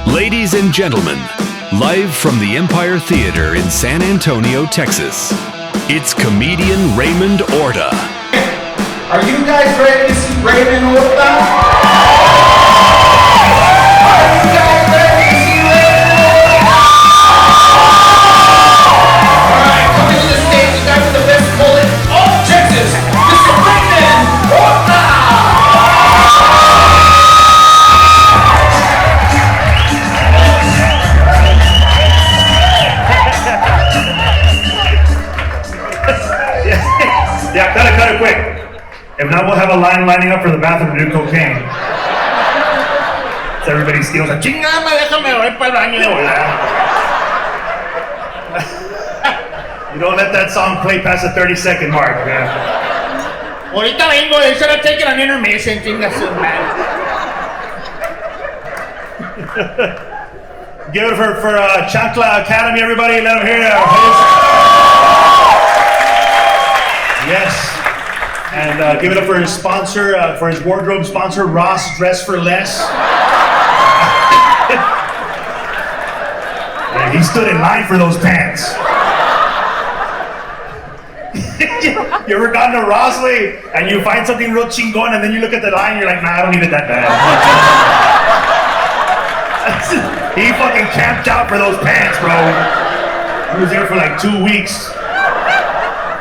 Ladies and gentlemen, live from the Empire Theater in San Antonio, Texas, it's comedian Raymond Orta. Are you guys ready to see Raymond Orta? Are you guys ready to see Raymond Orta? Alright, coming to the stage, the guy with the best mullet of Texas, Mr. Raymond Orta! Yeah, cut it quick. If not, we'll have a line lining up for the bathroom to do cocaine. So everybody steals like, chingama, déjame voy para el baño de volada. You don't let that song play past the 30-second mark, man. Ahorita vengo, they should have taken an intermission, chingas, man. Give it for Chancla Academy, everybody. Let them hear it. Yes. And give it up for his sponsor, for his wardrobe sponsor, Ross Dress for Less. And he stood in line for those pants. You ever gone to Rosley and you find something real chingon and then you look at the line and you're like, nah, I don't need it that bad. He fucking camped out for those pants, bro. He was there for like 2 weeks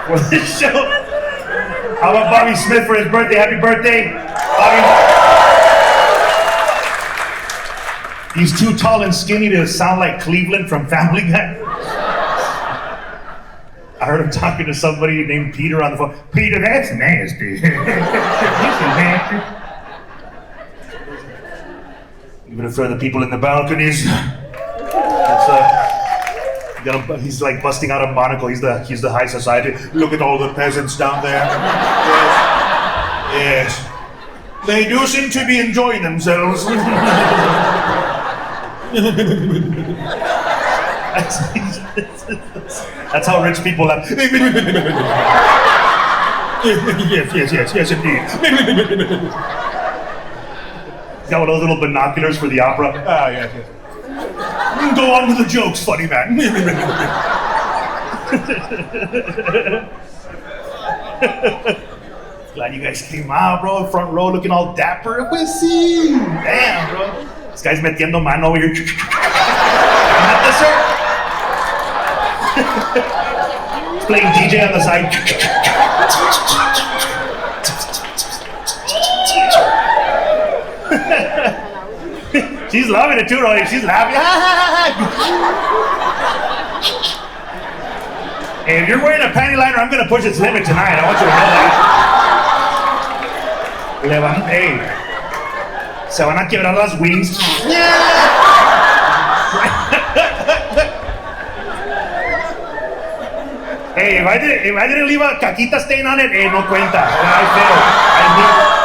for this show. How about Bobby Smith for his birthday? Happy birthday, Bobby. He's too tall and skinny to sound like Cleveland from Family Guy. I heard him talking to somebody named Peter on the phone. Peter, that's nasty. Even if the people in the balconies. He's like busting out a monocle. He's the high society. Look at all the peasants down there. Yes. They do seem to be enjoying themselves. That's how rich people laugh. Yes, indeed. Got one of those little binoculars for the opera. Ah, yes. Go on with the jokes, funny man. Glad you guys came out, bro. Front row looking all dapper. Pues sí. Damn, bro. This guy's metiendo mano over here. Not this, sir? He's playing DJ on the side. She's loving it too, Roy. She's laughing. Hey, if you're wearing a panty liner, I'm gonna push its limit tonight. I want you to know that. Hey, se van a quebrar las wings. Hey, if I didn't leave a caquita stain on it, no cuenta. I failed.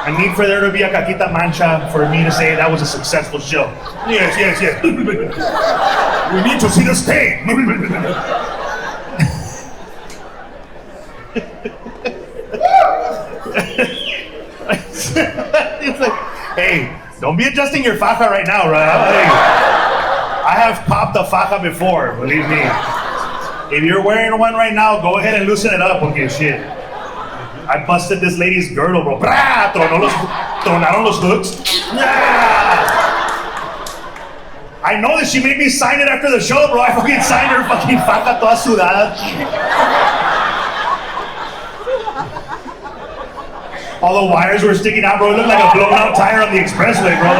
I need for there to be a caquita mancha for me to say that was a successful show. Yes. We need to see the stain. It's like, hey, don't be adjusting your faja right now, right? I have popped a faja before, believe me. If you're wearing one right now, go ahead and loosen it up, okay, shit. I busted this lady's girdle, bro. Bra! Tronaron los hooks. I know that she made me sign it after the show, bro. I fucking signed her fucking faja toda sudada. All the wires were sticking out, bro. It looked like a blown out tire on the expressway, bro.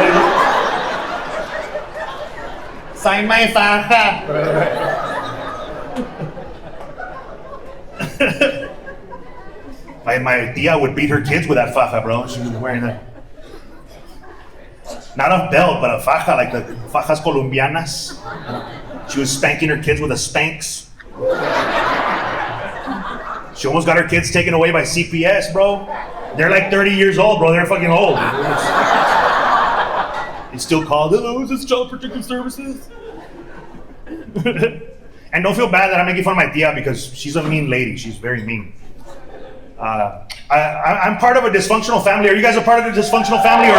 Sign my faja. My tia would beat her kids with that faja, bro. She was wearing that. Not a belt, but a faja, like the fajas colombianas. She was spanking her kids with a Spanx. She almost got her kids taken away by CPS, bro. They're like 30 years old, bro. They're fucking old. They still call, hello, is this Child Protective Services? And don't feel bad that I'm making fun of my tia because she's a mean lady. She's very mean. I'm part of a dysfunctional family. Are you guys a part of a dysfunctional family? Or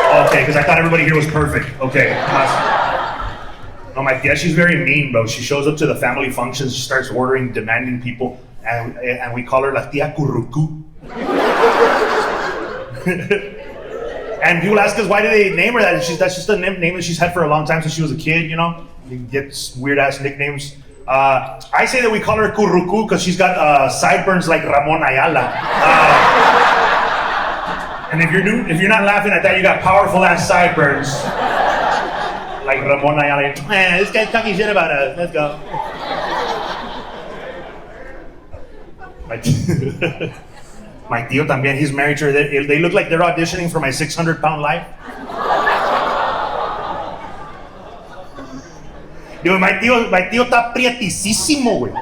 Okay, because I thought everybody here was perfect. Okay. No, my tia, she's very mean, bro. She shows up to the family functions, she starts ordering, demanding people, and we call her La Tia Currucu. And people ask us why do they name her that? That's just a name that she's had for a long time since she was a kid, you know? You get weird ass nicknames. I say that we call her Currucu because she's got sideburns like Ramon Ayala. And if you're not laughing at that, you got powerful ass sideburns. Like Ramon Ayala. Man, this guy's talking shit about us. Let's go. My tío también, he's married to her. They look like they're auditioning for my 600-pound life. Dude, my tío está prietisísimo, güey.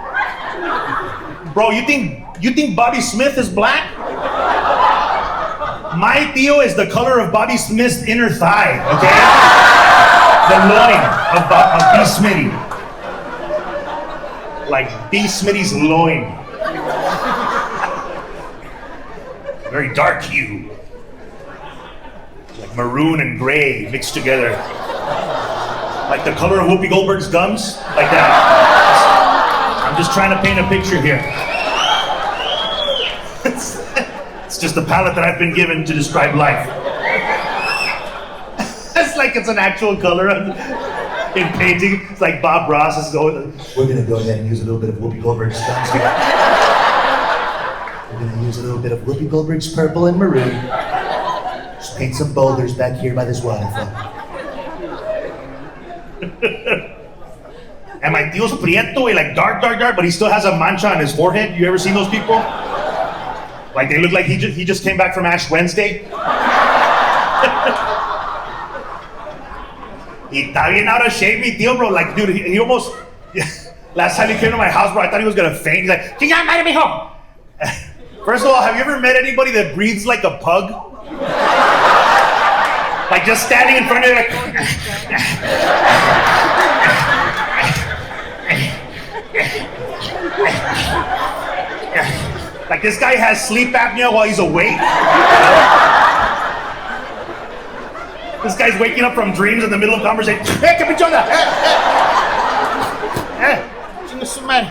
Bro, you think Bobby Smith is black? My tío is the color of Bobby Smith's inner thigh, okay? The loin of B. Smitty. Like B. Smitty's loin. Very dark hue. Like maroon and gray mixed together. Like the color of Whoopi Goldberg's gums. Like that. I'm just trying to paint a picture here. It's just a palette that I've been given to describe life. It's like it's an actual color in painting. It's like Bob Ross is going, we're gonna go ahead and use a little bit of Whoopi Goldberg's gums here. We're gonna use a little bit of Whoopi Goldberg's purple and maroon. Just paint some boulders back here by this waterfall. And my tío's prieto, like dark, but he still has a mancha on his forehead. You ever seen those people? Like they look like he just came back from Ash Wednesday. He está bien out of shape, mi tío, bro. Like, dude, he almost... Last time he came to my house, bro, I thought he was gonna faint. He's like, "Chinga madre, mijo." First of all, have you ever met anybody that breathes like a pug? Like just standing in front of you like... Like this guy has sleep apnea while he's awake. This guy's waking up from dreams in the middle of conversation. Hey, ¿qué pichonda? Chinga su madre.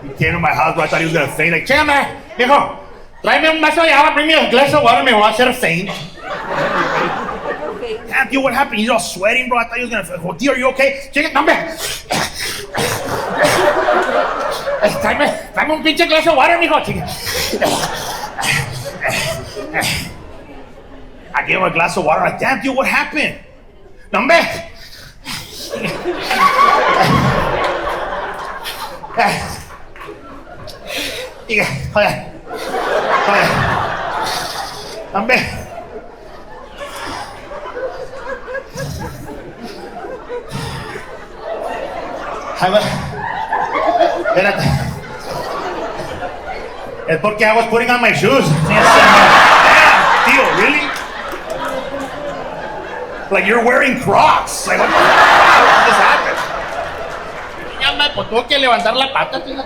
He came to my house, bro. I thought he was gonna faint. Like, chinga madre, mijo, tráeme un vaso de agua, bring me a glass of water, me voy a hacer faint. Damn, tío, what happened? He's all sweating, bro. I thought he was gonna. Oh, tío, are you okay? Chinga, hombre. Tráeme un pinche glass of water, mijo. I gave him a glass of water. Like, damn, dude, what happened? No, hombre. Joder. Hombre. Espérate. Es porque I was putting on my shoes. Damn, tío, really? Like you're wearing Crocs. Like what just happened? Ya me tuve que levantar la pata, tío.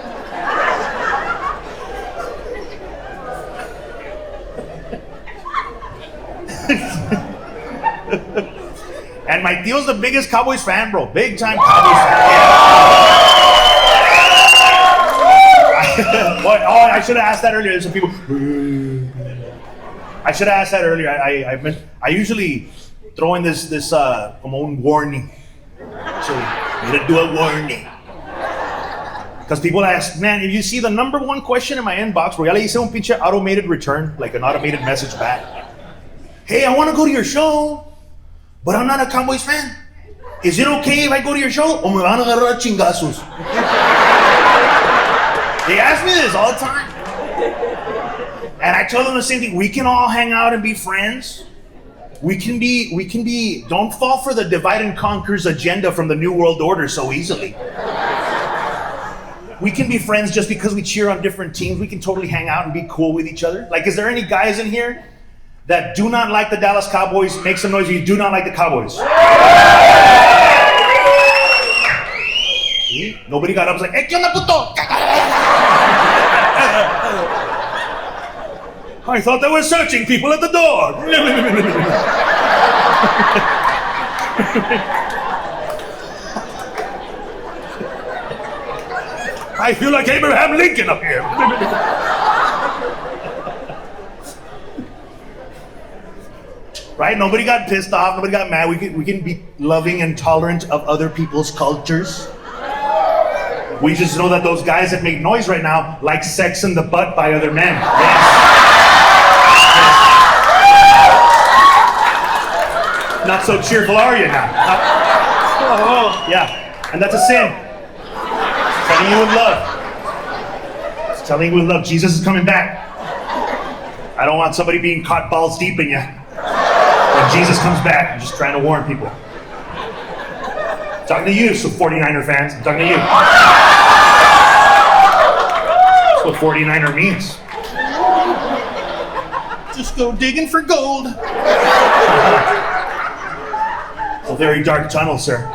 And my tío's the biggest Cowboys fan, bro. Big time Cowboys fan. Yeah. What? Oh, I should have asked that earlier. There's some people. I should have asked that earlier. I usually throw in this como un warning. So I'm gonna do a warning. Because people ask, man, if you see the number one question in my inbox, bro, ya le hice un pinche automated return, like an automated message back. Hey, I want to go to your show, but I'm not a Cowboys fan. Is it okay if I go to your show? O me van a agarrar a chingazos. They ask me this all the time. And I tell them the same thing. We can all hang out and be friends. We can be, don't fall for the divide and conquers agenda from the New World Order so easily. We can be friends just because we cheer on different teams. We can totally hang out and be cool with each other. Like, is there any guys in here that do not like the Dallas Cowboys? Make some noise if you do not like the Cowboys. See? Nobody got up and was like, hey, ¿qué onda, puto? I thought they were searching people at the door. I feel like Abraham Lincoln up here. Right? Nobody got pissed off. Nobody got mad. We can be loving and tolerant of other people's cultures. We just know that those guys that make noise right now like sex in the butt by other men. Yes. Not so cheerful, are you now? Yeah, and that's a sin. Telling you with love. It's telling you with love. Jesus is coming back. I don't want somebody being caught balls deep in you. When Jesus comes back, I'm just trying to warn people. I'm talking to you, so 49er fans. I'm talking to you. That's what 49er means. Just go digging for gold. A very dark tunnel, sir.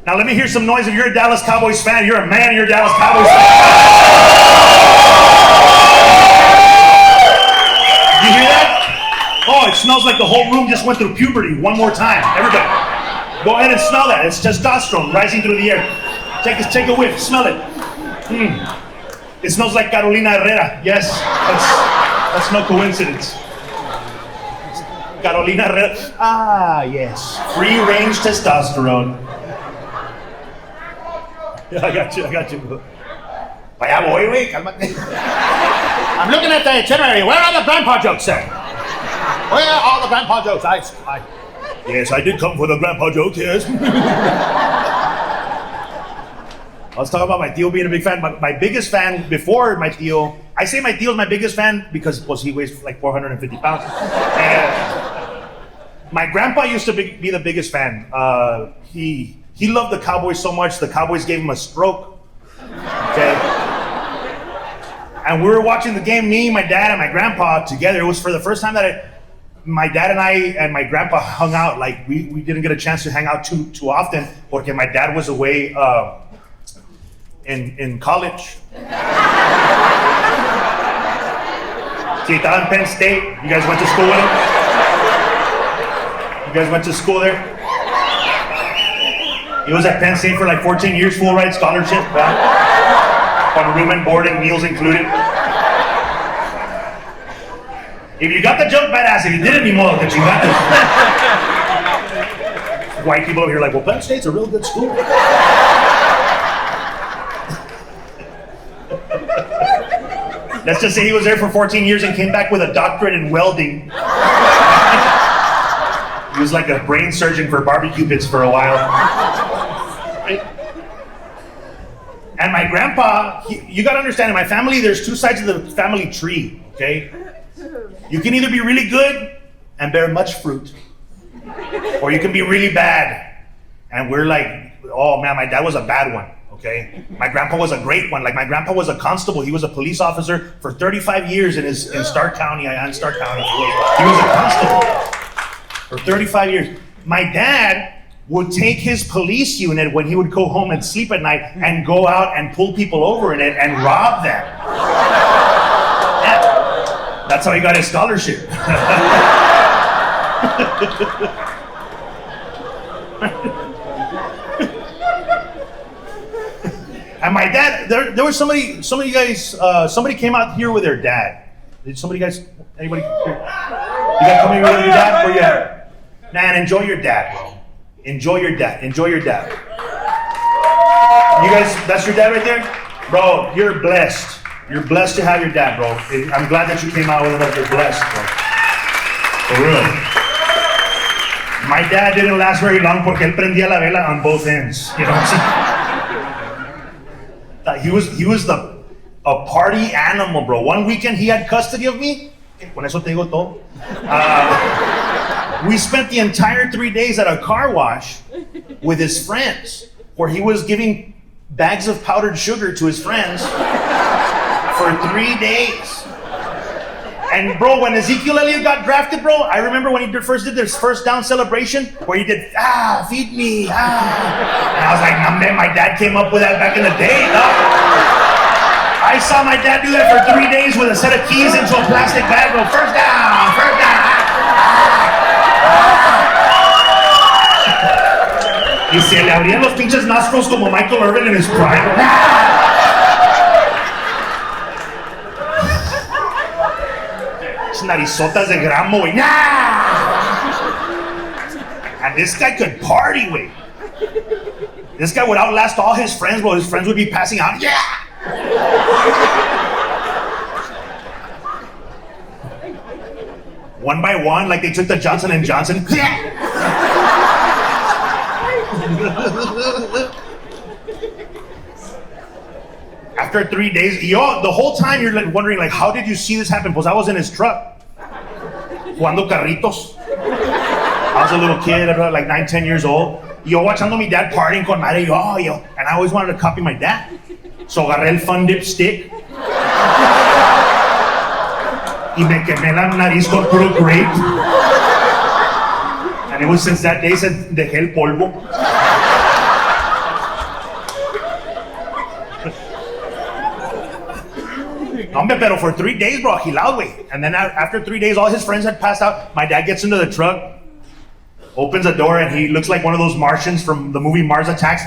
Now let me hear some noise if you're a Dallas Cowboys fan. You're a man, you're a Dallas Cowboys fan. You hear that? Oh, it smells like the whole room just went through puberty. One more time. Everybody, go ahead and smell that. It's testosterone rising through the air. Take a whiff, smell it. It smells like Carolina Herrera. Yes, that's no coincidence. Carolina Herrera. Ah, yes. Free range testosterone. I got you. Vaya voy, güey, cálmate. I'm looking at the itinerary. Where are the grandpa jokes, sir? Where are all the grandpa jokes? Yes, I did come for the grandpa joke, yes. I was talking about my tío being a big fan. My biggest fan before my tío, I say my tío is my biggest fan because he weighs like 450 pounds. My grandpa used to be the biggest fan. He loved the Cowboys so much, the Cowboys gave him a stroke. Okay? And we were watching the game, me, my dad, and my grandpa together. It was for the first time that my dad and I and my grandpa hung out. Like, we didn't get a chance to hang out too often because my dad was away in college. Sí, estaba in Penn State. You guys went to school with him? You guys went to school there? He was at Penn State for like 14 years, full ride scholarship, on room and board and meals included. If you got the joke, badass. If you didn't, ni modo, that you got it. White people over here like, well, Penn State's a real good school. Let's just say he was there for 14 years and came back with a doctorate in welding. He was like a brain surgeon for barbecue pits for a while. And my grandpa, you gotta understand, in my family, there's two sides of the family tree, okay? You can either be really good and bear much fruit, or you can be really bad. And we're like, oh man, my dad was a bad one, okay? My grandpa was a great one. Like, my grandpa was a constable. He was a police officer for 35 years in Stark County. He was a constable for 35 years. My dad would take his police unit when he would go home and sleep at night and go out and pull people over in it and rob them. Yeah. That's how he got his scholarship. And my dad, there was somebody you guys, somebody came out here with their dad. Did anybody here? You guys come here with your dad? Where you at? Man, enjoy your dad, bro. Enjoy your dad. You guys, that's your dad right there? Bro, you're blessed. You're blessed to have your dad, bro. I'm glad that you came out with us. You're blessed, bro. For real. My dad didn't last very long porque él prendía la vela on both ends. You know what I'm saying? He was a party animal, bro. One weekend he had custody of me. Con eso te digo todo. We spent the entire 3 days at a car wash with his friends, where he was giving bags of powdered sugar to his friends for 3 days. And bro, when Ezekiel Elliott got drafted, bro, I remember when he first did this first down celebration, where he did, feed me, And I was like, nah, man, my dad came up with that back in the day, dog. I saw my dad do that for 3 days with a set of keys into a plastic bag, bro. First down, first down. Y se le abrían los pinches nostrils como Michael Irvin in his prime. Narizotas de gramo, güey. And this guy could party, güey. This guy would outlast all his friends, bro. His friends would be passing out. Yeah! One by one, like they took the Johnson & Johnson. After 3 days, the whole time you're like wondering, like, how did you see this happen? Because I was in his truck, jugando carritos. I was a little kid, about like 9, 10 years old. Yo, watchando mi dad partying con madre, yo. And I always wanted to copy my dad. So agarré el Fun Dip stick. Y me quemé la nariz con puro grape. And it was since that day, dejé el polvo. Hombre, pero for 3 days, bro, agilado, güey. And then after 3 days, all his friends had passed out. My dad gets into the truck, opens the door, and he looks like one of those Martians from the movie Mars Attacks.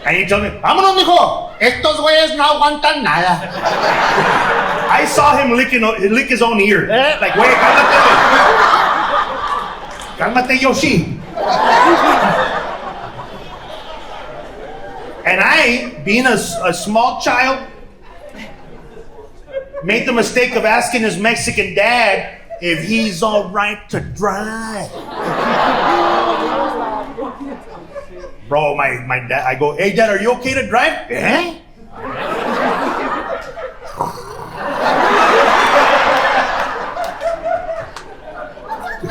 And he told me, vámonos, mijo. Estos güeyes no aguantan nada. I saw him lick his own ear. Like, wait, cálmate, Yoshi. And I, being a small child, made the mistake of asking his Mexican dad if he's all right to drive. Bro, my dad, I go, hey dad, are you okay to drive? Eh?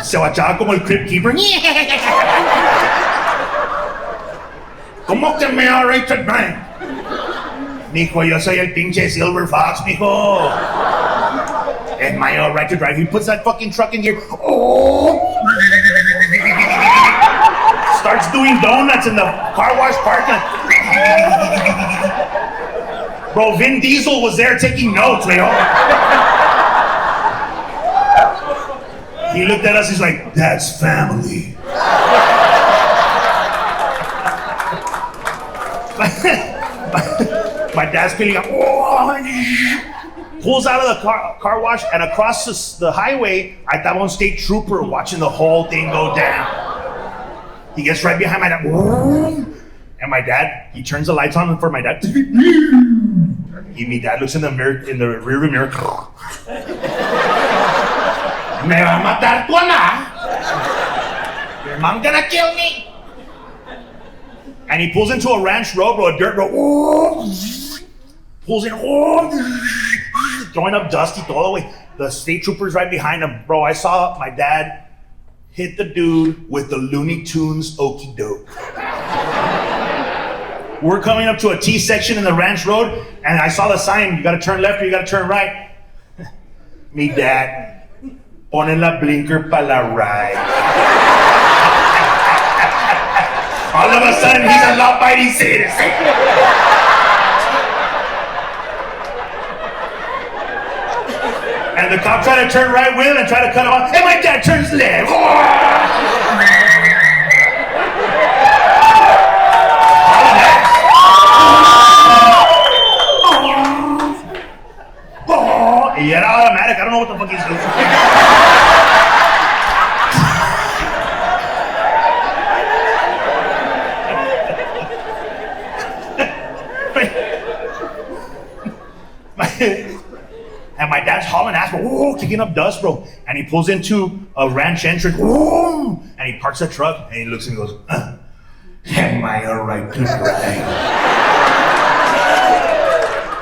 Se bachaba como el Crypt Keeper. ¿Cómo que me all right to drive? Mijo, yo soy el pinche Silver Fox, mijo. Am I all right to drive? He puts that fucking truck in gear. Oh! Starts doing donuts in the car wash parking lot. Bro, Vin Diesel was there taking notes, man. He looked at us, he's like, that's family. My dad's peeling up, pulls out of the car wash, and across the highway, I thought one state trooper watching the whole thing go down. He gets right behind my dad, and my dad, he turns the lights on for my dad. My dad looks in the mirror, in the rearview mirror. Me va a matar tu mamá. Your mom gonna kill me. And he pulls into a ranch road, bro, a dirt road. Pulls in, throwing up dusty all the way. The state trooper's right behind him. Bro, I saw my dad hit the dude with the Looney Tunes okey doke. We're coming up to a T section in the ranch road, and I saw the sign, you gotta turn left or you gotta turn right. Me dad, pone la blinker pa la right. All of a sudden, he's a law-abiding citizen. And the cop tried to turn right with him and tried to cut him off. And my dad turns left. Y era automatic. I don't know what the fuck he's doing. And my dad's hauling ass, bro, kicking up dust, bro. And he pulls into a ranch entrance, and he parks the truck, and he looks and he goes, am I all right to drive?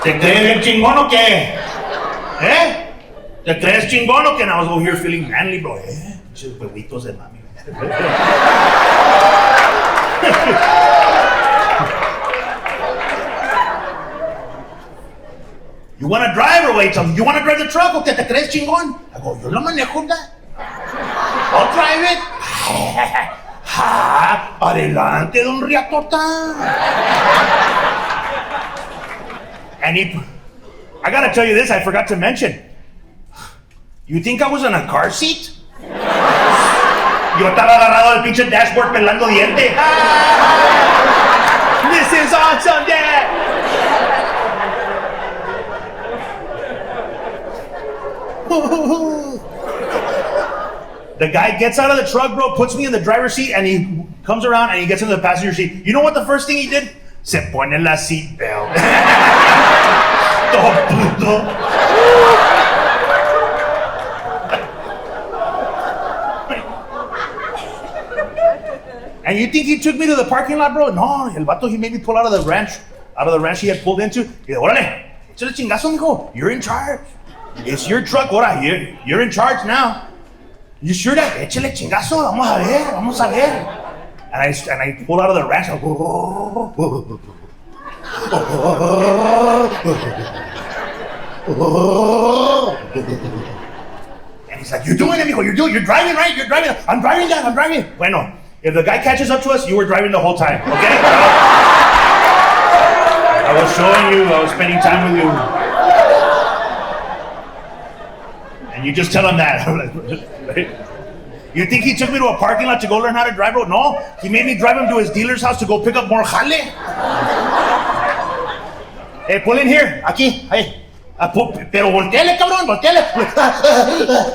¿Te crees bien chingón o qué? ¿Eh? ¿Te crees chingón o qué? And I was over here feeling manly, bro. Pinches huevitos de mami. You want to drive or wait? You want to drive the truck o que te crees chingón? I go, yo lo manejo, ¿verdad? I'll drive it. Adelante, don Riatorta. And I gotta tell you this, I forgot to mention. You think I was in a car seat? Yo estaba agarrado al pinche dashboard pelando diente. This is awesome, Dad! The guy gets out of the truck, bro, puts me in the driver's seat, and he comes around and he gets into the passenger seat. You know what the first thing he did? Se pone la seat belt. Todo puto. And you think he took me to the parking lot, bro? No, el vato, he made me pull out of the ranch he had pulled into. He said, órale, échale chingazo, mijo. You're in charge. It's your truck, ahora. You're in charge now. You sure that? Échale chingazo, vamos a ver. And I pulled out of the ranch. And he's like, you're doing it, mijo. You're driving, right? You're driving. I'm driving, Dad. I'm driving. Bueno, if the guy catches up to us, you were driving the whole time, okay? I was showing you. I was spending time with you. And you just tell him that. You think he took me to a parking lot to go learn how to drive? No, he made me drive him to his dealer's house to go pick up more jale. Hey, pull in here, aquí, hey. Pero volteale, cabrón, volteale.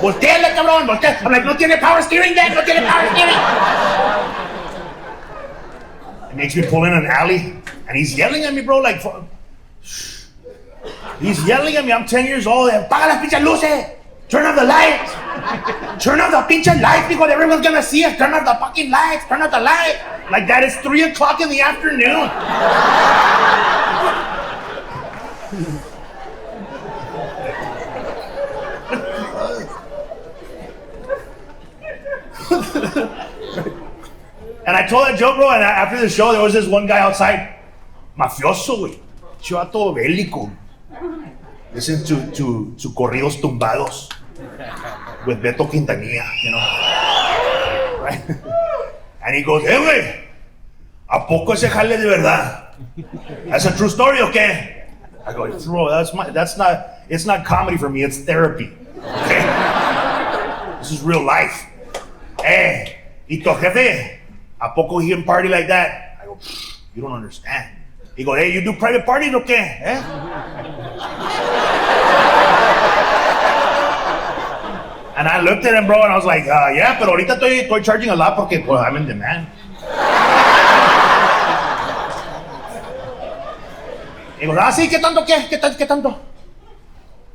Volteale, cabrón, volteale. I'm like, no tiene power steering, Dad, no tiene power steering. It makes me pull in an alley, and he's yelling at me, bro, like, he's yelling at me. I'm 10 years old. Paga las pinches luces. Turn off the lights. Turn off the pinche lights because everyone's gonna see us. Turn off the fucking lights. Turn off the light. Like that is 3 o'clock in the afternoon. And I told that joke, bro, and after the show, there was this one guy outside. Mafioso, güey. Chivato bélico. Listen to corridos tumbados with Beto Quintanilla, you know. Right? And he goes, hey, güey, ¿a poco ese jale de verdad? That's a true story, okay? I go, bro, it's not comedy for me, it's therapy, okay? This is real life. Hey, ¿y tu jefe? ¿A poco he can party like that? I go, you don't understand. He goes, hey, you do private parties, okay? Eh? And I looked at him, bro, and I was like, yeah, pero ahorita estoy charging a lot porque pues, I'm in demand. He goes, sí, ¿qué tanto qué? ¿Qué tanto?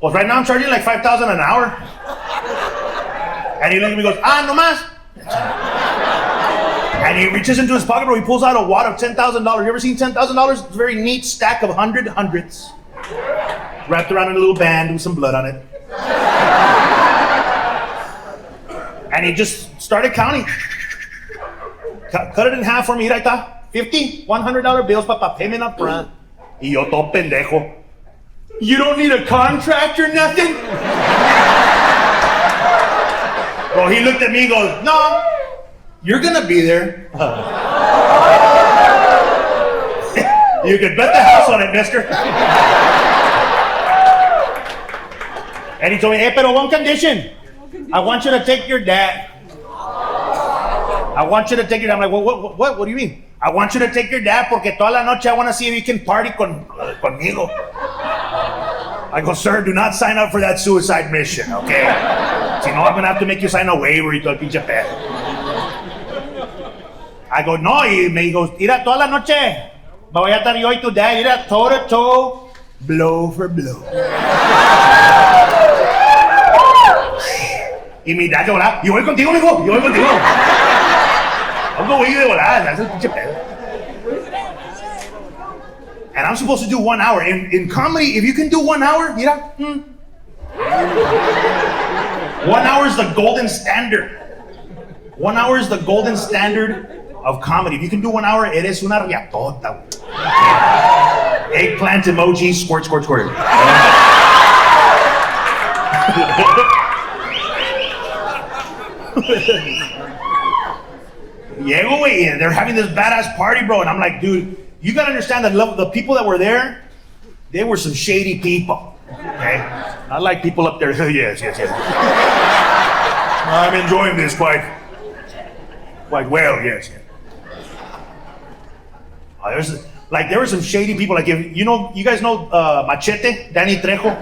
Pues right now I'm charging like $5,000 an hour. And he looks at me and goes, no más. And he reaches into his pocket, bro, he pulls out a wad of $10,000. You ever seen $10,000? It's a very neat stack of hundreds. Wrapped around in a little band with some blood on it. And he just started counting. Cut it in half for me, mira, ahí está. $50, $100 bills, papá, payment up front. Y yo todo pendejo. You don't need a contract or nothing? Well, he looked at me and goes, no, you're gonna be there. You could bet the house on it, mister. And he told me, hey, pero one condition. I want you to take your dad. I want you to take your dad. I'm like, what do you mean? I want you to take your dad porque toda la noche I want to see if you can party conmigo. I go, sir, do not sign up for that suicide mission, okay? Si no, I'm going to have to make you sign a waiver y todo el pinche pedo. I go, no, y me goes, mira, toda la noche voy a estar yo y tu dad, mira, toe to toe, blow for blow. Y mi dad de volada, yo voy contigo, mijo, yo voy contigo. I'm going de volada, that's el pinche pedo. And I'm supposed to do 1 hour. In comedy, if you can do 1 hour, mira, 1 hour is the golden standard. 1 hour is the golden standard of comedy. If you can do 1 hour, eres una riatota. Eggplant emoji, squirt, squirt, squirt. Llego, güey, and they're having this badass party, bro, and I'm like, dude, you gotta understand that the people that were there, they were some shady people, okay? Not like people up there, yes. I'm enjoying this quite well, yes. There were some shady people, like, if you guys know Machete, Danny Trejo?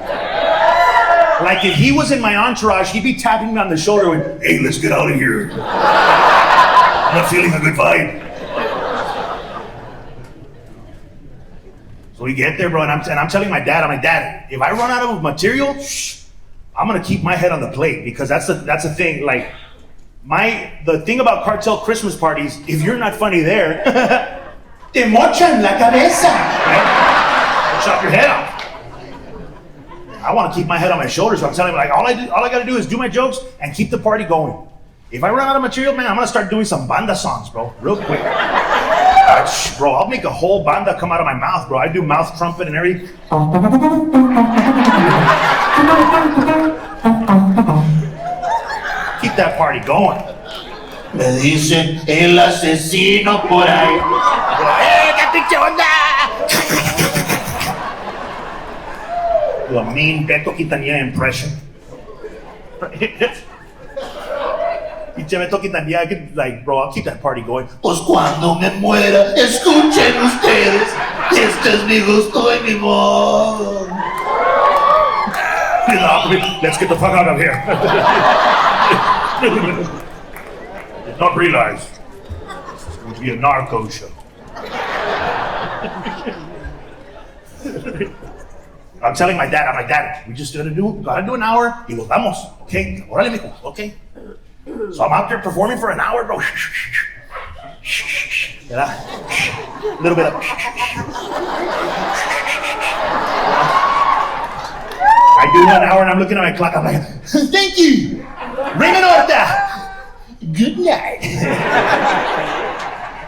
Like, if he was in my entourage, he'd be tapping me on the shoulder with, hey, let's get out of here. I'm not feeling a good vibe. So we get there, bro, and I'm telling my dad, I'm like, Dad, if I run out of material, I'm gonna keep my head on the plate, because that's the thing. Like, the thing about cartel Christmas parties, if you're not funny there, te mochan la cabeza. Right? Chop your head off. I want to keep my head on my shoulders, so I'm telling him, like, all I got to do is do my jokes and keep the party going. If I run out of material, man, I'm gonna start doing some banda songs, bro, real quick. Bro, I'll make a whole banda come out of my mouth, bro. I do mouth trumpet and everything. Keep that party going. Me dicen el asesino por ahí. ¡Qué pinche onda! Do a mean Beto Quintanilla impression. Pinche Beto Quintanilla, I could, like, bro, I'll keep that party going. Pues cuando me muera, escuchen ustedes. Este es mi gusto y mi voz. Let's get the fuck out of here. Did not realize it's going to be a narco show. I'm telling my dad, I'm like, Dad, we just gotta do an hour y nos vamos, okay? Órale, mijo, okay? So I'm out there performing for an hour, bro. A little bit of. I do 1 hour and I'm looking at my clock, I'm like, thank you, Raymond Orta. Good night.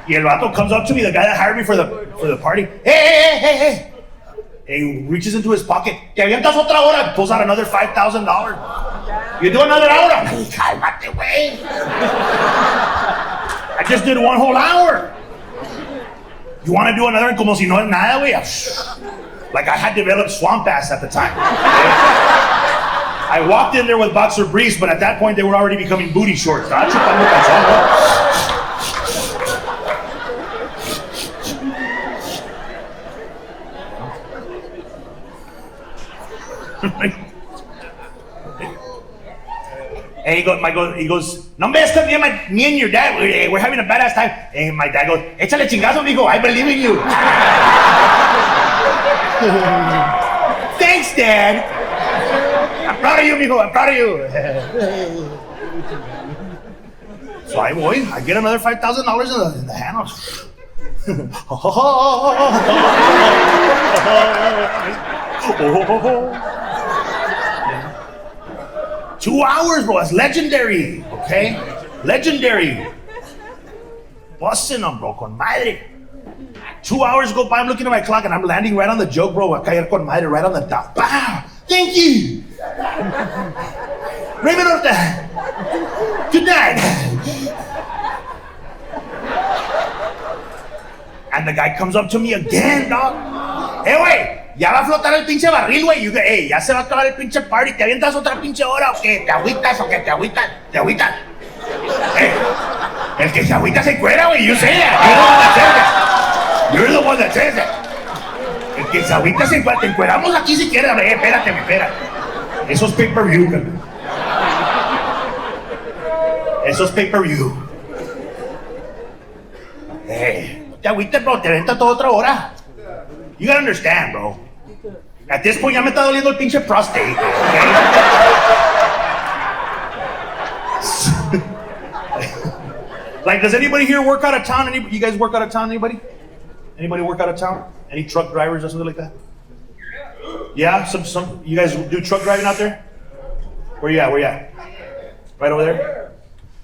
Y el vato comes up to me, the guy that hired me for the party. Hey. And he reaches into his pocket. Te avientas otra hora. Pulls out another $5,000. You do another hour? Cálmate, güey. I just did 1 whole hour. You want to do another? Como si no es nada, güey. Like I had developed swamp ass at the time. I walked in there with boxer briefs, but at that point they were already becoming booty shorts. And he goes, no me estás bien, me and your dad, we're having a badass time. And my dad goes, échale chingazo, mijo, I believe in you. Thanks, Dad. I'm proud of you, mijo, I'm proud of you. So I get another $5,000 in the hand. 2 hours, bro. That's legendary, okay? Legendary. Busting them, bro, con madre. 2 hours go by, I'm looking at my clock and I'm landing right on the joke, bro. A caer con madre right on the dot. Wow, thank you. Raymond Orta. Good night. And the guy comes up to me again, dog. Hey, güey. Ya va a flotar el pinche barril, güey. Hey, ya se va a acabar el pinche party. ¿Te avientas otra pinche hora o qué? ¿Te agüitas o qué? ¿Te agüitas? ¿Te agüitas? Hey, el que se agüita se encuera, güey. You say that. You're the one that says that. El que se agüita se encuera. Te encueramos aquí si quieres. Espérate. Eso es pay-per-view, carnal. Eso es pay-per-view. Hey, no te agüites, bro. Te avientas toda otra hora. You gotta understand, bro. At this point, ya me está doliendo el pinche prostate, okay? Like, does anybody here work out of town? You guys work out of town, anybody? Anybody work out of town? Any truck drivers or something like that? Yeah, some. You guys do truck driving out there? Where you at? Right over there?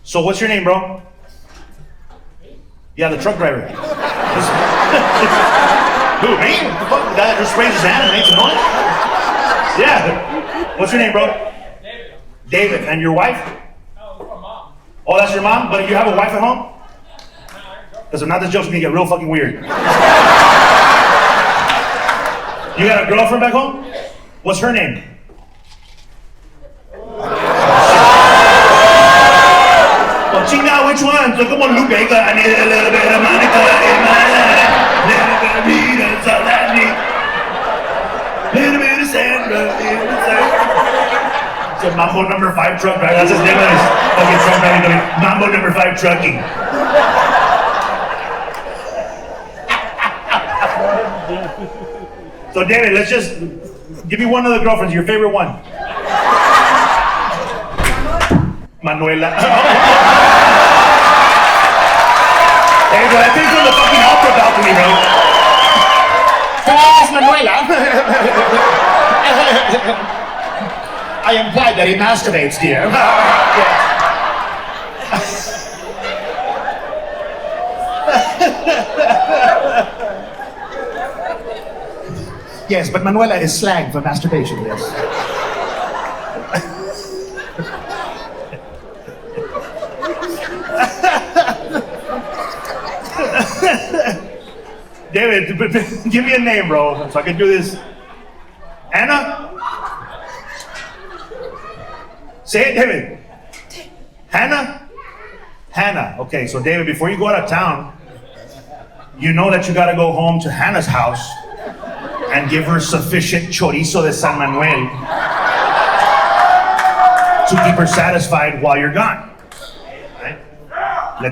So what's your name, bro? Yeah, the truck driver. Who, me? What the fuck? The guy that just raised his hand and makes a noise? Yeah. What's your name, bro? David. David. And your wife? No, it's my mom. Oh, that's your mom? But you have a wife at home? No, I ain't Because if not, this joke's gonna get real fucking weird. You got a girlfriend back home? What's her name? Well, chinga, which one? So como Lupe, I need a little bit of Monica in my life. Little bit of me, that's all I need. Little bit of Sandra in the side. So Mambo number 5 truck driver. That's his name. Fucking truck driving. Mambo number 5 trucking. So David, let's just give me one of the girlfriends, your favorite one. Manuela. Hey, bro, that came from the fucking opera balcony, bro. Her name is Manuela. I implied that he masturbates, dear. Yes, but Manuela is slang for masturbation, yes. David, give me a name, bro, so I can do this. Anna? Say it, David. Hannah? Hannah. Okay, so David, before you go out of town, you know that you gotta go home to Hannah's house and give her sufficient chorizo de San Manuel to keep her satisfied while you're gone. Right?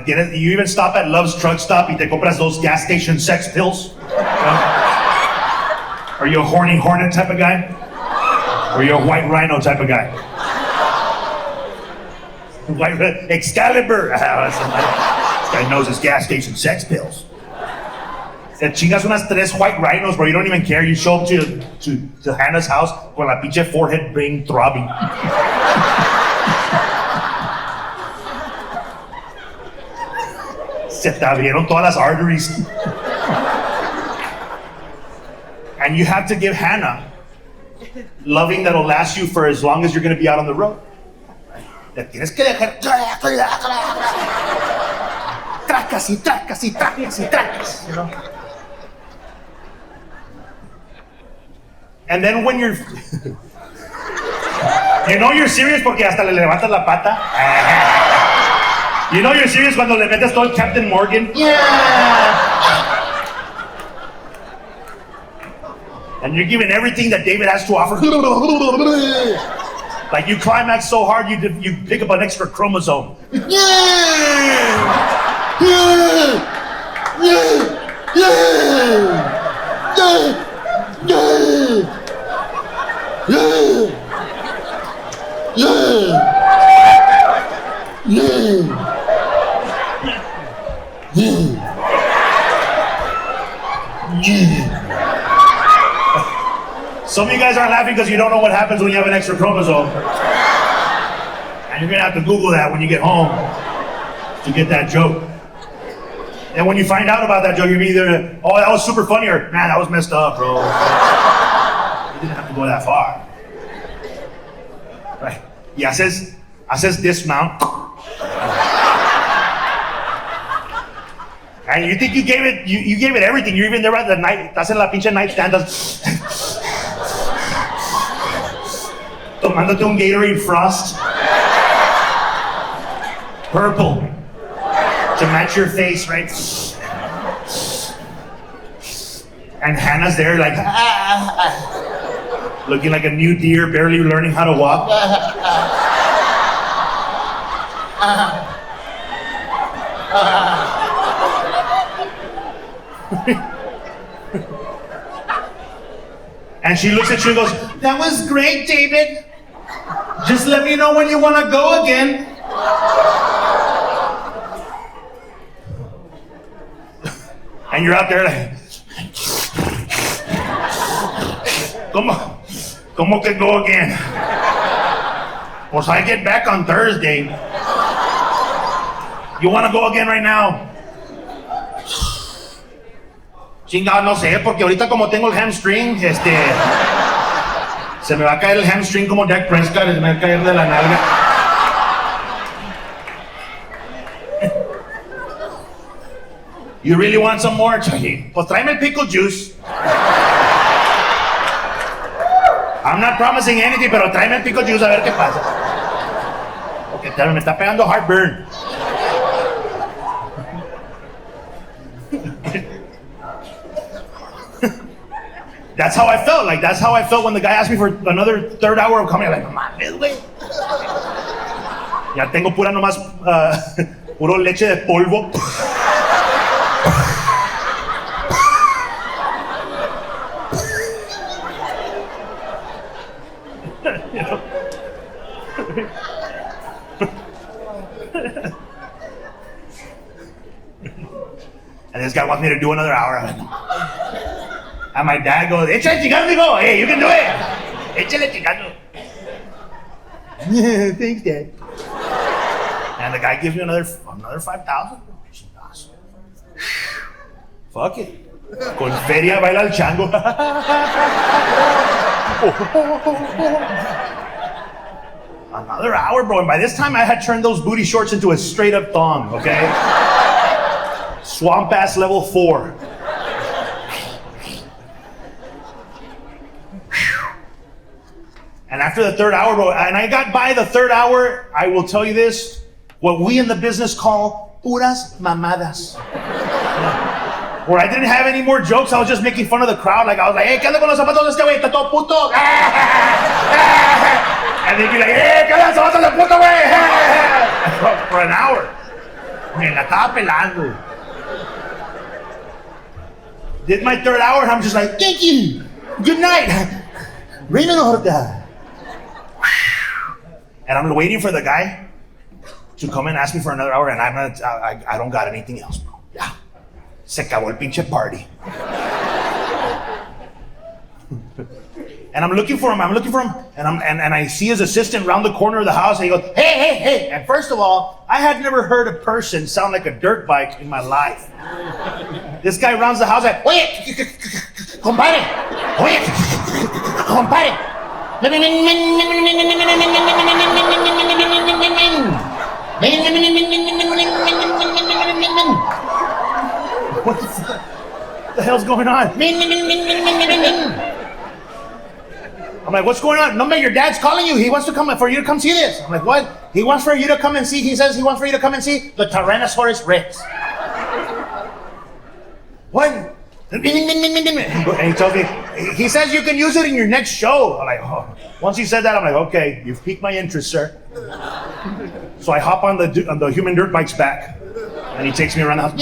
You even stop at Love's Truck Stop y te compras those gas station sex pills? Are you a horny hornet type of guy? Or are you a white rhino type of guy? White Excalibur! This guy knows his gas station sex pills. Te chingas unas 3 white rhinos, bro. You don't even care. You show up to Hannah's house con la pinche forehead vein throbbing. Se te abrieron todas las arteries. And you have to give Hannah loving that'll last you for as long as you're going to be out on the road. Le tienes que dejar tracas y tracas y tracas y tracas, you know? And then when you're, you know you're serious porque hasta le levantas la pata. You know you're serious cuando le metes todo el Captain Morgan. Yeah. And you're giving everything that David has to offer. Like you climax so hard you pick up an extra chromosome. Some of you guys aren't laughing because you don't know what happens when you have an extra chromosome. And you're gonna have to Google that when you get home to get that joke. And when you find out about that joke, you're either, oh, that was super funny, or man, that was messed up, bro. You didn't have to go that far. Right. Y haces dismount. And you think you gave it everything. You're even there at the night, estás en la pinche nightstand, tomándote un Gatorade Frost. Purple. To match your face, right? And Hannah's there like, looking like a new deer, barely learning how to walk. And she looks at you and goes, that was great, David. Just let me know when you want to go again. And you're out there like, ¿Cómo que go again? Pues I get back on Thursday. You want to go again right now? Chingado, no sé, porque ahorita como tengo el hamstring, se me va a caer el hamstring como Dak Prescott, se me va a caer de la nalga. You really want some more? Pues tráeme el pickle juice. I'm not promising anything, pero tráeme el pickle juice a ver qué pasa. Porque me está pegando heartburn. That's how I felt. Like, that's how I felt when the guy asked me for another third hour of comedy. Like, mames, güey. Ya tengo pura nomás, puro leche de polvo. And this guy wants me to do another hour. And my dad goes, échale chingado, mijo. Hey, you can do it. Échale chingado. Thanks, Dad. And the guy gives me another 5,000. Fuck it. Con feria baila el chango. Another hour, bro. And by this time, I had turned those booty shorts into a straight up thong, okay? Swamp ass level 4. And after the third hour, bro, and I got by the third hour, I will tell you this, what we in the business call puras mamadas. Where I didn't have any more jokes, I was just making fun of the crowd. Like, I was like, hey, ¿qué onda con los zapatos de este güey? Está todo puto. And they'd be like, hey, ¿qué onda los zapatos de puto güey? For an hour. Me la estaba pelando. Did my third hour, and I'm just like, thank you. Good night. Raymond Orta. And I'm waiting for the guy to come and ask me for another hour, and I don't got anything else, bro. Yeah. Se acabó el pinche party. And I'm looking for him, and I see his assistant round the corner of the house, and he goes, hey. And first of all, I had never heard a person sound like a dirt bike in my life. This guy rounds the house like, oye, compadre. What the hell's going on? I'm like, what's going on? No, man, your dad's calling you. He wants to come for you to come see this. I'm like, what? He wants for you to come and see. He says he wants for you to come and see the Tyrannosaurus Rex. What? And he tells me, he says you can use it in your next show. I'm like, oh. Once he said that, I'm like, okay, you've piqued my interest, sir. So I hop on the human dirt bike's back, and he takes me around the house.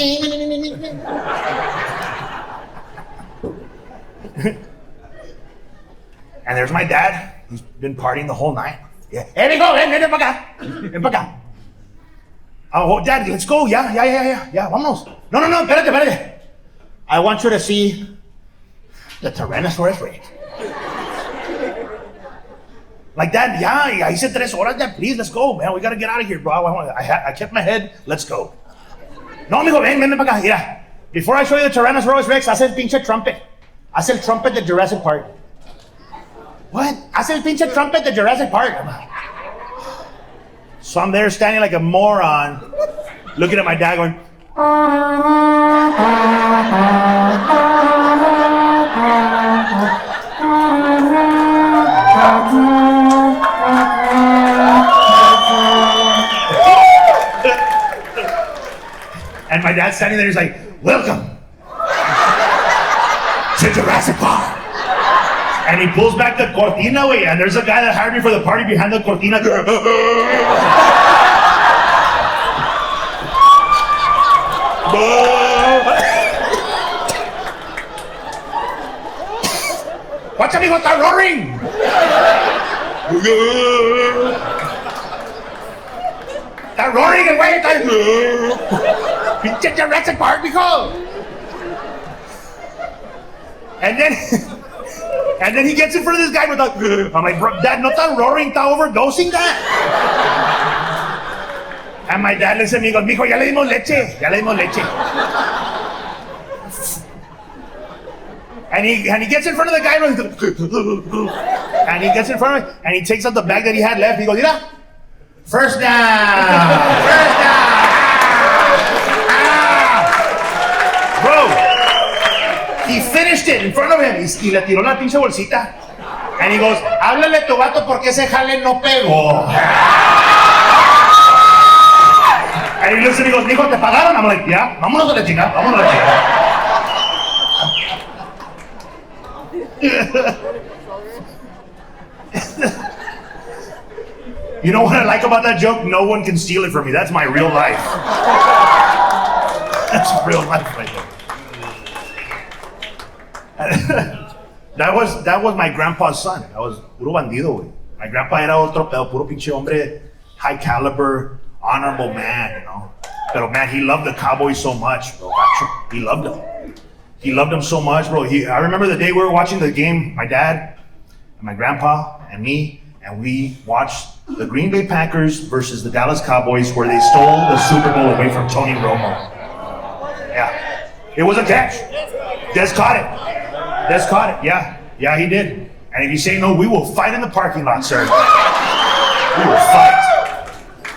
And there's my dad. He's been partying the whole night. Yeah. Hey, ven para acá. Oh, Dad, let's go. Yeah, vámonos. No, espérate. I want you to see the Tyrannosaurus Rex. Like, Dad, yeah, I said 3 horas, Dad, please, let's go, man. We gotta get out of here, bro. I kept my head, let's go. No, amigo, ven para acá. Mira, before I show you the Tyrannosaurus Rex, hace el pinche trumpet. Hace el trumpet de Jurassic Park. What? Hace el pinche trumpet de Jurassic Park. So I'm there standing like a moron, looking at my dad going, and my dad's standing there, he's like, welcome to Jurassic Park. And he pulls back the cortina, way, and there's a guy that hired me for the party behind the cortina. Watch, amigo, está roaring. Está roaring, el güey, está... Pinche Jurassic Park, mijo. And then he gets in front of this guy with like, I'm like, bro, Dad, no está roaring, está overdosing that. And my dad looks at me and goes, mijo, ya le dimos leche. And he gets in front of the guy, and he gets in front of him, and he takes out the bag that he had left. He goes, "Mira, first down, first down." Bro, he finished it in front of him y le tiró la pinche bolsita. And he goes, "Háblale a tu vato porque ese jale no pegó." And he looks and he goes, "Mijo, ¿te pagaron?" I'm like, "Yeah, vámonos a la chica, vámonos a la chica." You know what I like about that joke? No one can steal it from me. That's my real life. That's real life right there. That was my grandpa's son. That was puro bandido, güey. My grandpa era otro pedo, puro pinche hombre, high caliber, honorable man, you know. But man, he loved the Cowboys so much, bro. He loved them. He loved them so much, bro. I remember the day we were watching the game, my dad and my grandpa and me, and we watched the Green Bay Packers versus the Dallas Cowboys where they stole the Super Bowl away from Tony Romo. Yeah. It was a catch. Des caught it. Des caught it. Yeah. Yeah, he did. And if you say no, we will fight in the parking lot, sir. We will fight.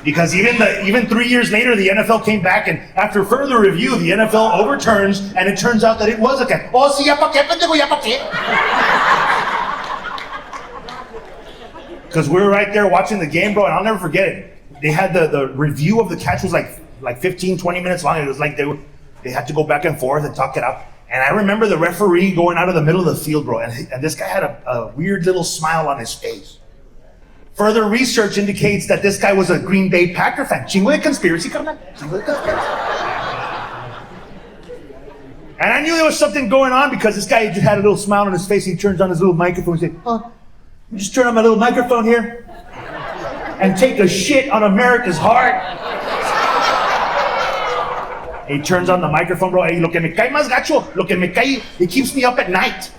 Because even 3 years later, the NFL came back, and after further review, the NFL overturns, and it turns out that it was a catch. Oh, sí, ya pa' qué, pendejo, ya pa' qué. Because we were right there watching the game, bro, and I'll never forget it. They had the review of the catch was like 15, 20 minutes long. It was like they had to go back and forth and talk it out. And I remember the referee going out of the middle of the field, bro, and this guy had a weird little smile on his face. Further research indicates that this guy was a Green Bay Packer fan. Chingo de conspiracy, carnal. Chingo de conspiracy. And I knew there was something going on because this guy just had a little smile on his face. He turns on his little microphone and said, "Oh, just turn on my little microphone here and take a shit on America's heart." He turns on the microphone, bro. Hey, lo que me cae más gacho, lo que me cae, it keeps me up at night.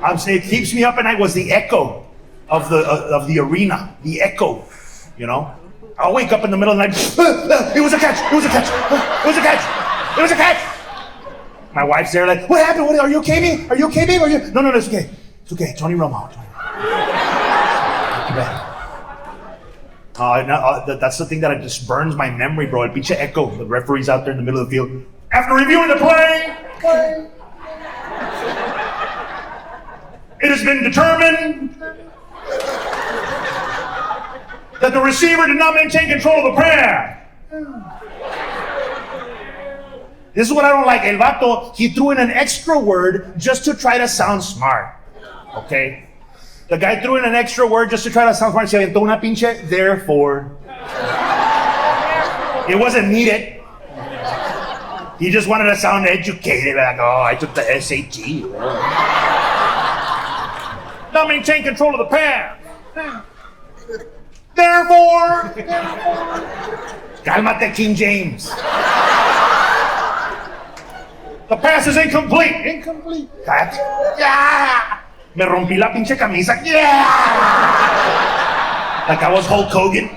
I'm saying it keeps me up at night was the echo of the arena, the echo, you know. I'll wake up in the middle of the night. It was a catch. It was a catch. It was a catch. It was a catch. My wife's there, like, "What happened? Are you okay, babe? Are you okay, babe? Are you?" No, it's okay. It's okay. Tony Romo. That's the thing that just burns my memory, bro. El pinche echo. The referee's out there in the middle of the field. After reviewing the play, it has been determined that the receiver did not maintain control of the prayer. This is what I don't like. El vato, he threw in an extra word just to try to sound smart. Okay? The guy threw in an extra word just to try to sound smart. Se aventó una pinche, therefore. It wasn't needed. He just wanted to sound educated. Like, oh, I took the SAT. Not maintain control of the pass. Therefore. Cálmate, King James. The pass is incomplete. Incomplete. Catch. Yeah. Me rompí la pinche camisa. Yeah. Like I was Hulk Hogan.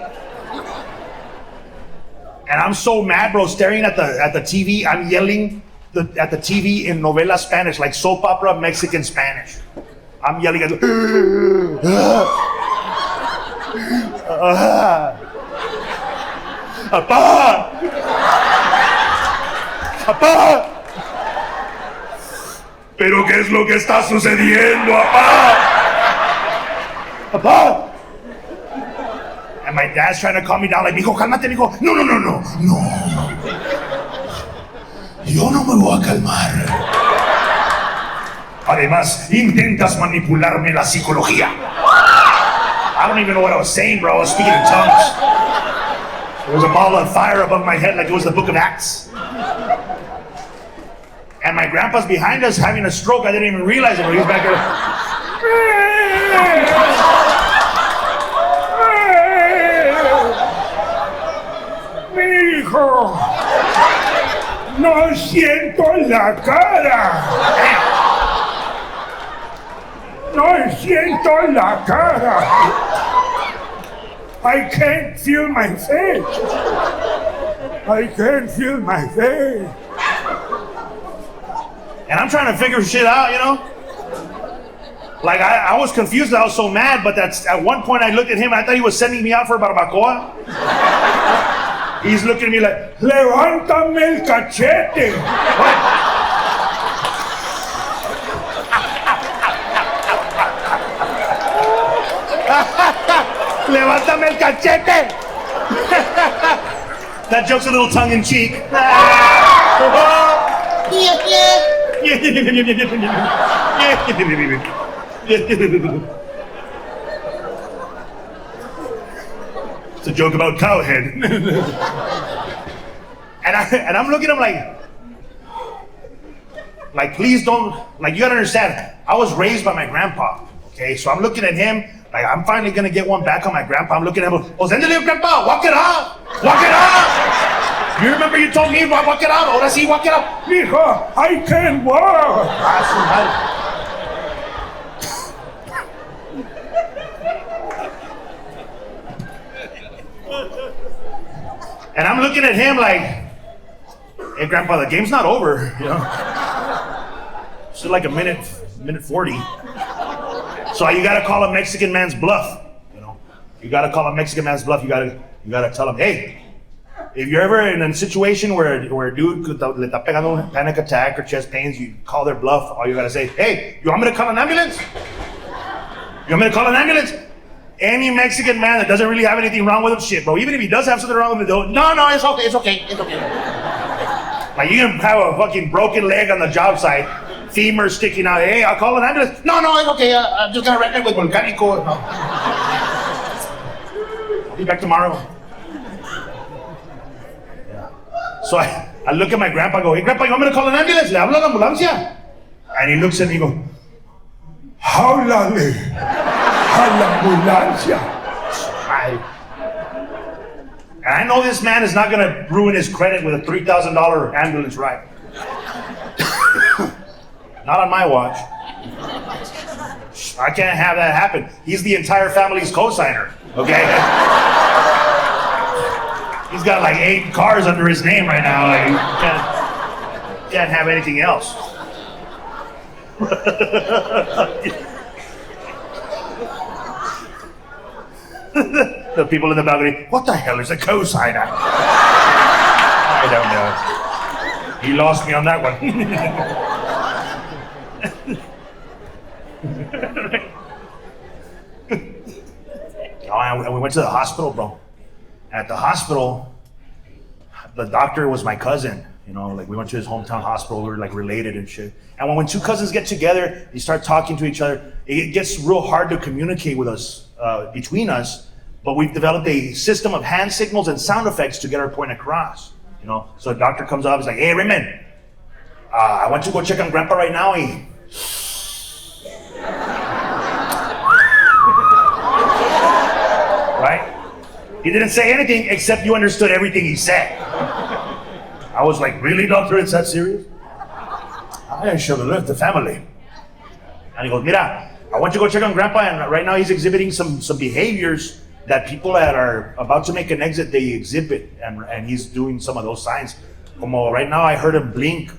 And I'm so mad, bro, staring at the TV. I'm yelling at the TV in novela Spanish, like soap opera Mexican Spanish. I'm yelling at Apá! ¡Apá! ¿Pero qué es lo que está sucediendo, apá? ¡Apá! And my dad's trying to calm me down, like, mijo, cálmate, mijo. No. Yo no me voy a calmar. Además, intentas manipularme la psicología. I don't even know what I was saying, bro. I was speaking in tongues. There was a ball of fire above my head like it was the book of Acts. And my grandpa's behind us having a stroke. I didn't even realize it. He was back there. Hijo, no siento la cara. No siento la cara. I can't feel my face. I can't feel my face. And I'm trying to figure shit out, you know? Like, I was confused. I was so mad, but that's at one point I looked at him. I thought he was sending me out for barbacoa. He's looking at me like, levántame el cachete. What? Levántame el cachete. That joke's a little tongue in cheek. It's a joke about cowhead. and I'm looking at him like, please don't, like, you gotta understand, I was raised by my grandpa, okay? So I'm looking at him, like, I'm finally gonna get one back on my grandpa. I'm looking at him, oh, send it, grandpa, walk it up, walk it up. You remember you told me, walk it up, ahora sí, walk it up. Mijo, I can't walk. And I'm looking at him like, hey, grandpa, the game's not over, you know? Still like a minute 40. So you gotta call a Mexican man's bluff, you know? You gotta call a Mexican man's bluff. You gotta tell him, hey, if you're ever in a situation where a dude le está pegando a panic attack or chest pains, you call their bluff. All you gotta say, hey, you want me to call an ambulance? You want me to call an ambulance? Any Mexican man that doesn't really have anything wrong with him, shit, bro. Even if he does have something wrong with him, no, it's okay. Like, you can have a fucking broken leg on the job site, femur sticking out. Hey, I'll call an ambulance. No, it's okay. I'm just gonna wreck it with volcanico. No. I'll be back tomorrow. Yeah. So I look at my grandpa. I go, hey, grandpa, you want me to call an ambulance? Le hablo a la ambulancia. And he looks at me and goes, háblale a la ambulancia. And I know this man is not going to ruin his credit with a $3,000 ambulance ride. Not on my watch. I can't have that happen. He's the entire family's co-signer, okay? He's got like 8 cars under his name right now. Like, can't have anything else. The people in the balcony, what the hell is a cosigner? I don't know. He lost me on that one. Oh, we went to the hospital, bro. At the hospital, the doctor was my cousin. You know, like, we went to his hometown hospital. We were like related and shit. And when 2 cousins get together, they start talking to each other. It gets real hard to communicate with us, between us. But we've developed a system of hand signals and sound effects to get our point across. You know, so the doctor comes up, he's like, hey, Raymond, I want you to go check on Grandpa right now. Right? He didn't say anything except you understood everything he said. I was like, really, doctor? It's that serious? I should have left the family. And he goes, mira, I want you to go check on Grandpa, and right now he's exhibiting some behaviors that people that are about to make an exit, they exhibit, and he's doing some of those signs. Como right now, I heard him blink.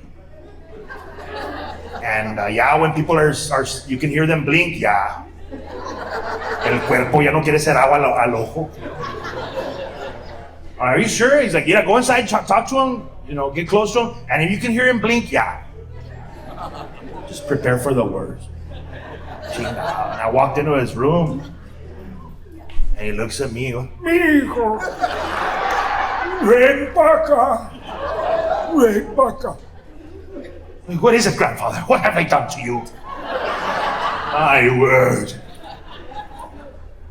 And yeah, when people are, you can hear them blink, yeah. El cuerpo ya no quiere ser agua al ojo. Are you sure? He's like, yeah, go inside, talk to him, you know, get close to him, and if you can hear him blink, yeah. Just prepare for the worst. And I walked into his room, and he looks at me and goes, Mijo, ven pa' acá, ven pa' acá. What is it, grandfather? What have I done to you? My word.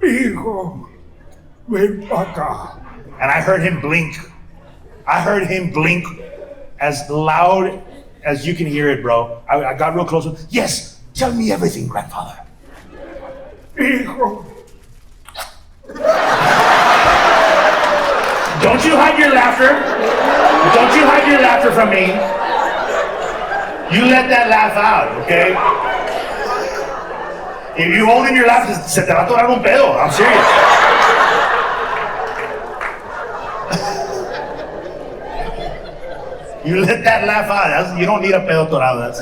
Mijo, ven pa' acá. And I heard him blink. I heard him blink as loud as you can hear it, bro. I got real close. Yes, tell me everything, grandfather. Hijo. Don't you hide your laughter. Don't you hide your laughter from me. You let that laugh out, okay? If you hold in your laugh, se te va a atorar un pedo. I'm serious. You let that laugh out. You don't need a pedo atorado.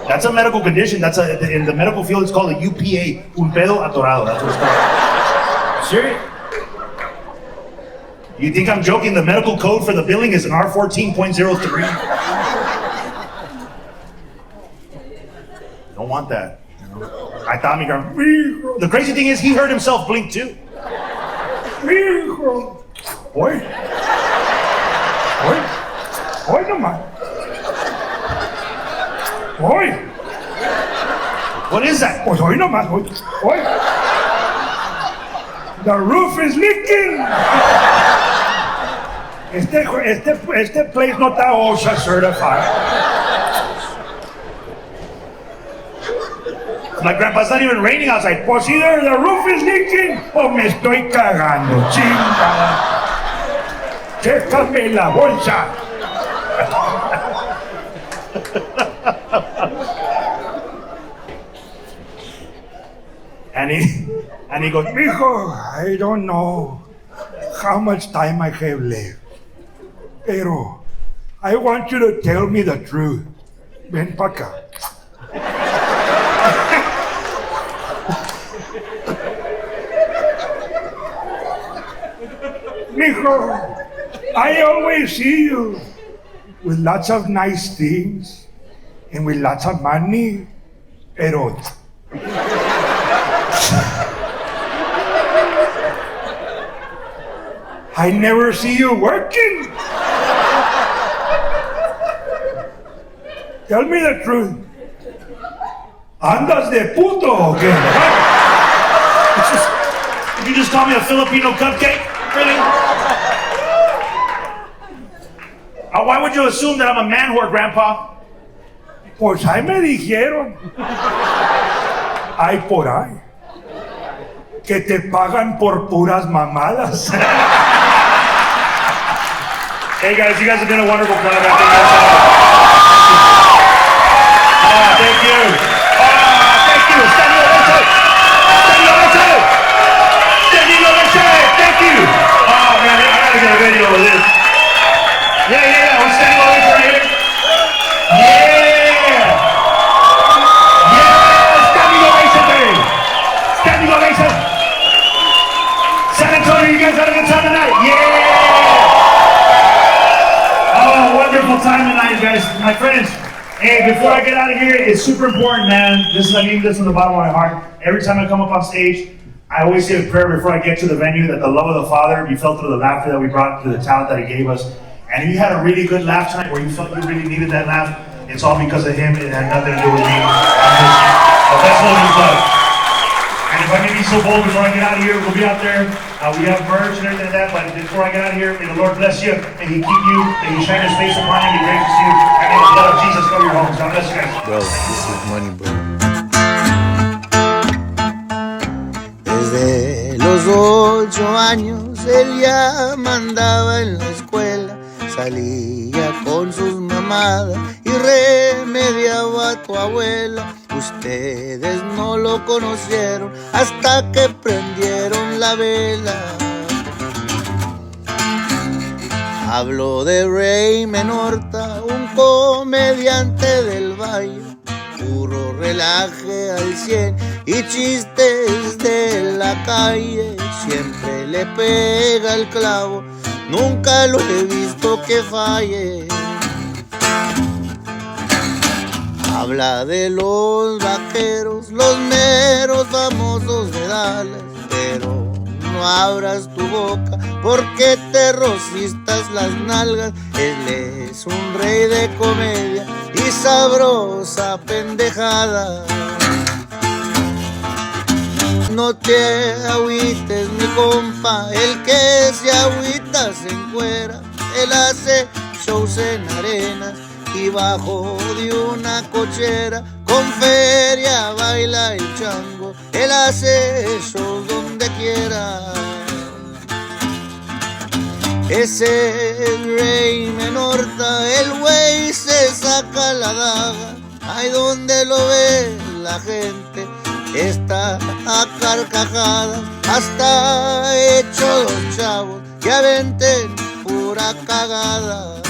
That's a medical condition. In the medical field, it's called a UPA, un pedo atorado. That's what it's called. Serious? You think I'm joking? The medical code for the billing is an R14.03. Don't want that. I thought me going. The crazy thing is, he heard himself blink too. Boy. Hoy nomás. Hoy. What is that? Pues hoy nomás. Hoy. The roof is leaking. Este place no está OSHA certified. My grandpa's not even raining outside. Pues either the roof is leaking o me estoy cagando. Chingada. Chécame la bolsa. And he goes, mijo, I don't know how much time I have left, pero I want you to tell me the truth. Ven pa' acá. Mijo, I always see you with lots of nice things and with lots of money, pero I never see you working. Tell me the truth. ¿Andas de puto o qué? You just call me a Filipino cupcake? Really? Why would you assume that I'm a man whore, Grandpa? Pues ahí me dijeron. Ay, por ahí. Que te pagan por puras mamadas. Hey guys, you guys have been a wonderful club. I think that's thank you. Thank you. Standing ovation. Standing ovation. Standing ovation. Thank you. Oh man, I gotta get a video of this. Yeah. We're standing ovation right here. Yeah. Standing ovation, baby. Standing ovation. San Antonio, you guys had a good time tonight? Yeah. Oh, wonderful time tonight, guys. My friends, hey, before I get out of here, it's super important, man. I mean this from the bottom of my heart. Every time I come up on stage, I always say a prayer before I get to the venue that the love of the Father be felt through the laughter that we brought, through the talent that He gave us. And if you had a really good laugh tonight, where you felt you really needed that laugh, it's all because of Him. It had nothing to do with me. I'm just a vessel of His love. And if I may be so bold, before I get out of here, we'll be out there. We have merch and everything like that, but before I get out of here, may the Lord bless you, may He keep you, may He shine His face upon you, be gracious to you, and may the blood of Jesus cover your homes. God bless you guys. Bro, this is money, bro. Desde los 8 años él ya mandaba en la escuela, salía con sus mamadas y remediaba a tu abuela. Ustedes no lo conocieron hasta que prendieron la vela. Hablo de Raymond Orta, un comediante del valle, puro relaje al 100 y chistes de la calle. Siempre le pega el clavo, nunca lo he visto que falle. Habla de los vaqueros, los meros famosos de Dallas, pero no abras tu boca porque te rosistas las nalgas. Él es un rey de comedia y sabrosa pendejada. No te agüites, mi compa, el que se agüita se encuera. Él hace shows en arenas y bajo de una cochera, con feria baila el chango. Él hace shows donde quiera. Ese es Raymond Orta, el güey se saca la daga. Ay, donde lo ve la gente está a carcajadas. Hasta hecho los chavos que aventen pura cagada.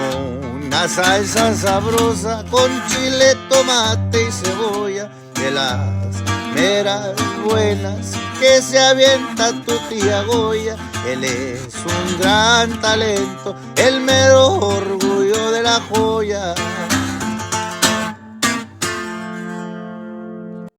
como una salsa sabrosa con chile, tomate y cebolla, de las meras buenas que se avienta tu tía Goya. Él es un gran talento, el mero orgullo de la joya.